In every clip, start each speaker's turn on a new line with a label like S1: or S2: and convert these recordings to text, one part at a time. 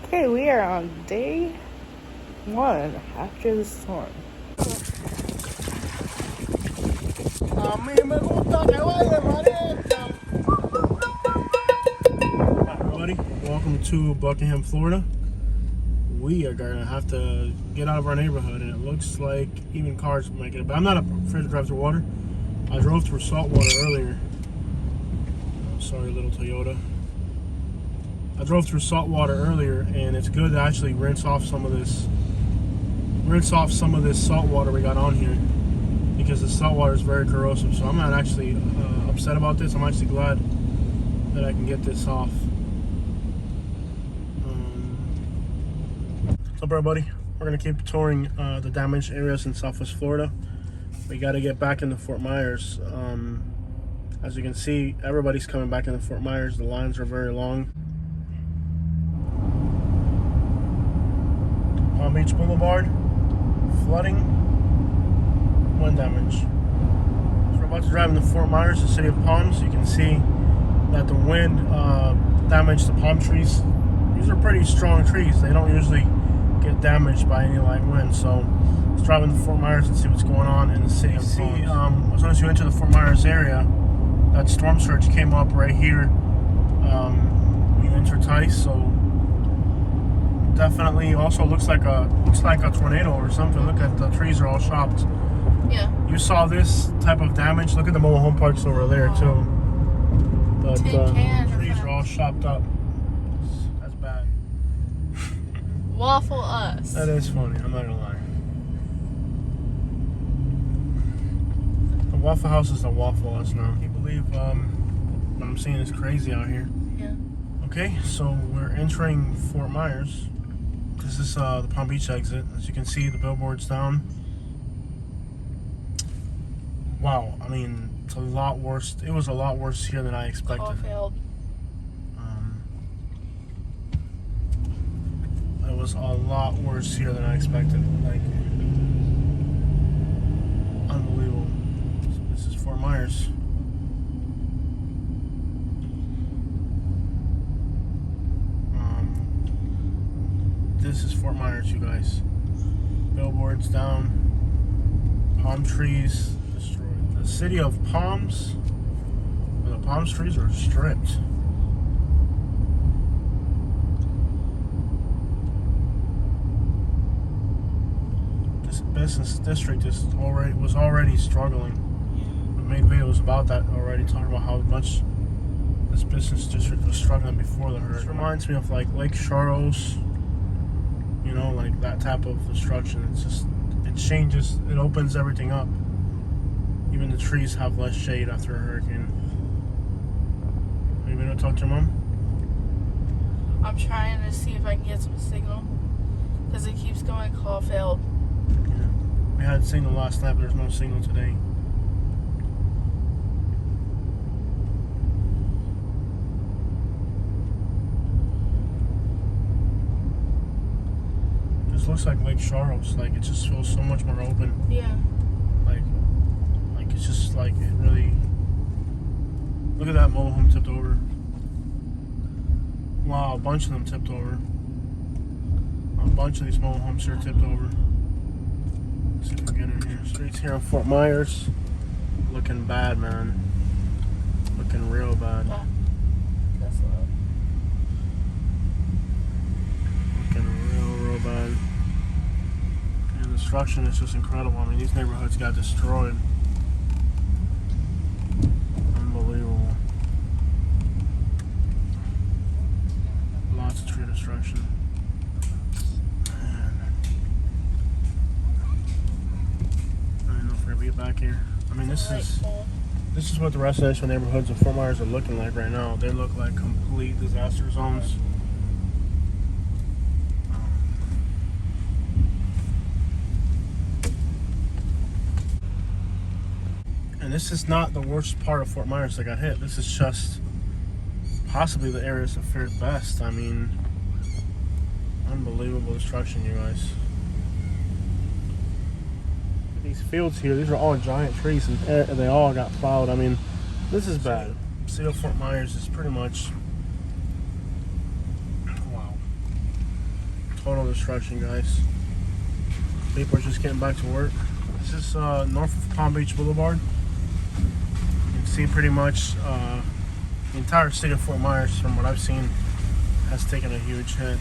S1: Okay, we are on day 1 after the storm.
S2: Hi everybody, welcome to Buckingham, Florida. We are gonna have to get out of our neighborhood, and it looks like even cars might get it. But I'm not afraid to drive through water. I drove through salt water earlier. Sorry, little Toyota. I drove through salt water earlier, and it's good to actually rinse off some of this salt water we got on here, because the salt water is very corrosive. So I'm not actually upset about this. I'm actually glad that I can get this off. What's up, everybody? We're gonna keep touring the damaged areas in Southwest Florida. We got to get back into Fort Myers. As you can see, everybody's coming back into Fort Myers. The lines are very long. Palm Beach Boulevard, flooding, wind damage. So we're about to drive into Fort Myers, the city of palms. You can see that the wind damaged the palm trees. These are pretty strong trees. They don't usually get damaged by any light wind. So let's drive into Fort Myers and see what's going on in the city of palms. As soon as you enter the Fort Myers area, that storm surge came up right here when you enter Tice. So definitely also looks like a tornado or something. Look at the trees are all chopped.
S3: Yeah.
S2: You saw this type of damage. Look at the mobile home parks over there too. But the trees are all chopped up. That's bad.
S3: Waffle us.
S2: That is funny. I'm not gonna lie. The Waffle House is the Waffle Us now. I can't believe what I'm seeing is crazy out here.
S3: Yeah.
S2: Okay, so we're entering Fort Myers. This is the Palm Beach exit. As you can see, the billboard's down. Wow, I mean, it's a lot worse. It was a lot worse here than I expected.
S3: Caulfield.
S2: It was a lot worse here than I expected. Like, unbelievable. So this is Fort Myers. This is Fort Myers, you guys. Billboards down. Palm trees destroyed. The city of palms, where the palm trees are stripped. This business district was already struggling. We made videos about that already, talking about how much this business district was struggling before the hurricane. This reminds me of like Lake Charles. You know, like that type of destruction. It's just, it changes, it opens everything up. Even the trees have less shade after a hurricane. Are you gonna talk to your mom?
S3: I'm trying to see if I can get some signal, because it keeps going Caulfield.
S2: Yeah. We had signal last night, but there's no signal today. Looks like Lake Charles. Like, it just feels so much more open.
S3: Yeah.
S2: Like it's just like, it really. Look at that mobile home tipped over. Wow, a bunch of them tipped over. A bunch of these mobile homes here tipped over. Let's see if we can get in here. Streets here in Fort Myers, looking bad, man. Looking real bad.
S3: Oh, that's low.
S2: Looking real bad. Destruction is just incredible. I mean, these neighborhoods got destroyed. Unbelievable. Lots of tree destruction. Man. I don't know if we're gonna get back here. I mean, this is what the residential neighborhoods of Fort Myers are looking like right now. They look like complete disaster zones. And this is not the worst part of Fort Myers that got hit. This is just possibly the areas that fared best. I mean, unbelievable destruction, you guys. These fields here, these are all giant trees, and they all got plowed. I mean, this is bad. City of Fort Myers is pretty much, wow. the stretching, guys. People are just getting back to work. This is north of Palm Beach Boulevard. You can see pretty much the entire city of Fort Myers, from what I've seen, has taken a huge hit.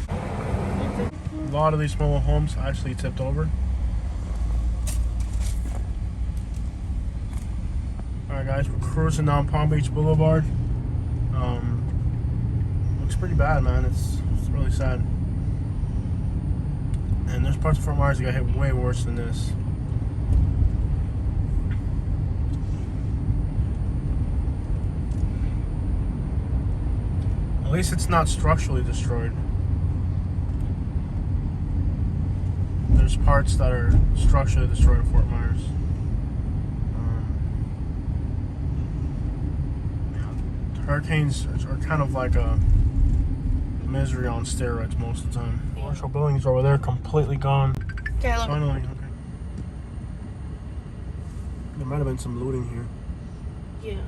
S2: A lot of these mobile homes actually tipped over. Alright guys, we're cruising down Palm Beach Boulevard. Looks pretty bad, man. It's really sad. And there's parts of Fort Myers that got hit way worse than this. At least it's not structurally destroyed. There's parts that are structurally destroyed in Fort Myers. Hurricanes are kind of like a misery on steroids most of the time. Commercial buildings over there completely gone.
S3: Okay, look.
S2: Finally, okay. There might have been some looting here.
S3: Yeah.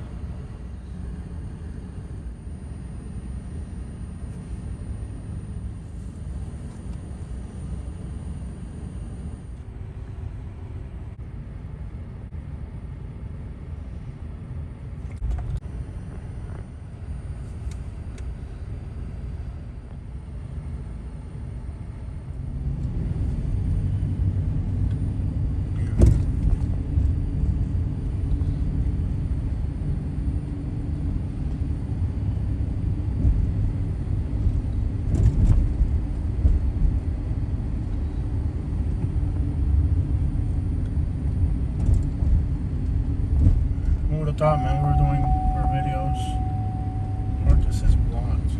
S2: Who would have thought, man? We were doing our videos. Marcus is blocked.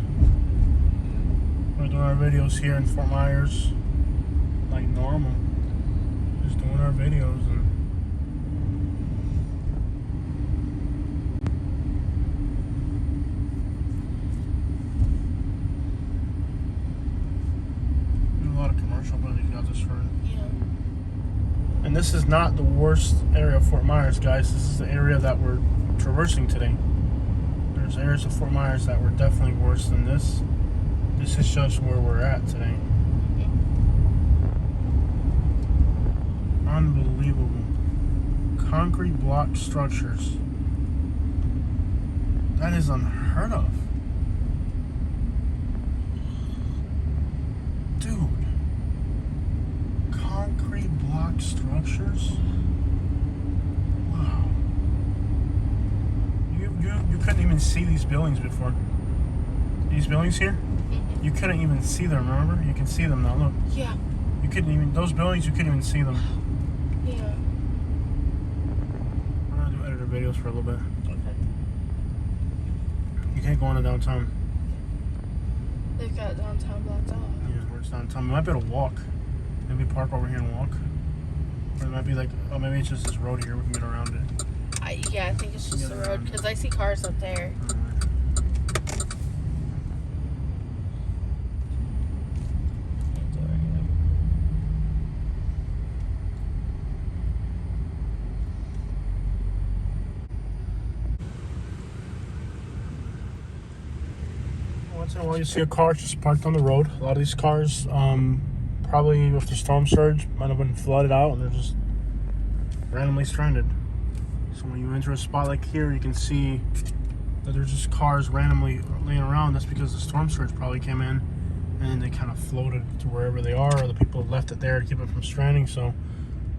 S2: We're doing our videos here in Fort Myers like normal. Just doing our videos and a lot of commercial buildings got destroyed.
S3: Yeah.
S2: And this is not the worst area of Fort Myers, guys. This is the area that we're traversing today. There's areas of Fort Myers that were definitely worse than this. This is just where we're at today. Unbelievable. Concrete block structures. That is unheard of. Dude. Concrete block structures? Wow. You couldn't even see these buildings before. These buildings here? You couldn't even see them, remember? You can see them now, look.
S3: Yeah.
S2: You couldn't even, those buildings, you couldn't even see them.
S3: Yeah.
S2: We're gonna do editor videos for a little bit.
S3: Okay.
S2: You can't go into downtown.
S3: They've got downtown blocked off.
S2: Yeah, we're just downtown. We might be able to walk. Maybe park over here and walk. Or it might be like, oh, maybe it's just this road here. We can get around it.
S3: Yeah, I think it's just the road because I see cars up there.
S2: Once in a while you see a car just parked on the road. A lot of these cars, probably with the storm surge, might have been flooded out and they're just randomly stranded. So when you enter a spot like here, you can see that there's just cars randomly laying around. That's because the storm surge probably came in and then they kind of floated to wherever they are, or the people left it there to keep it from stranding. So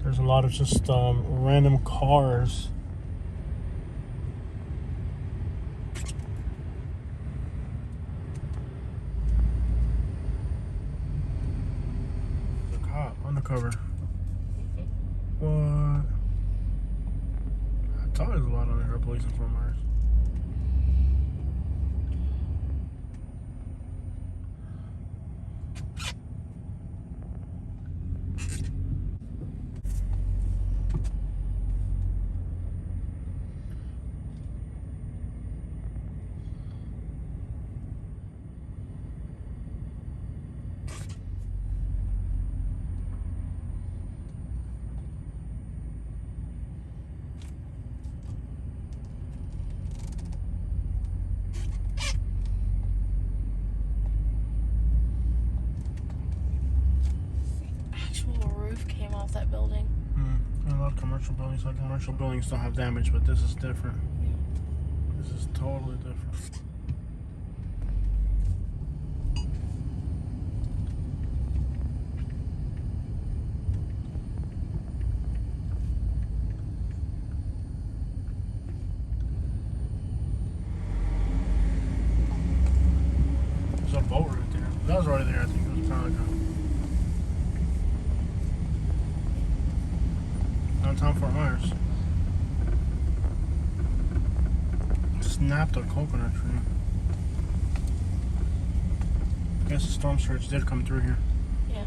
S2: there's a lot of just random cars. The cop undercover. What? I thought there was a lot on the police in Fort Myers.
S3: roof came off that building.
S2: A lot of commercial buildings, don't have damage, but this is different. This is totally different. There's a boat right there. That was already there, I think. It was probably downtown Fort Myers. Snapped a coconut tree. I guess the storm surge did come through here.
S3: Yeah.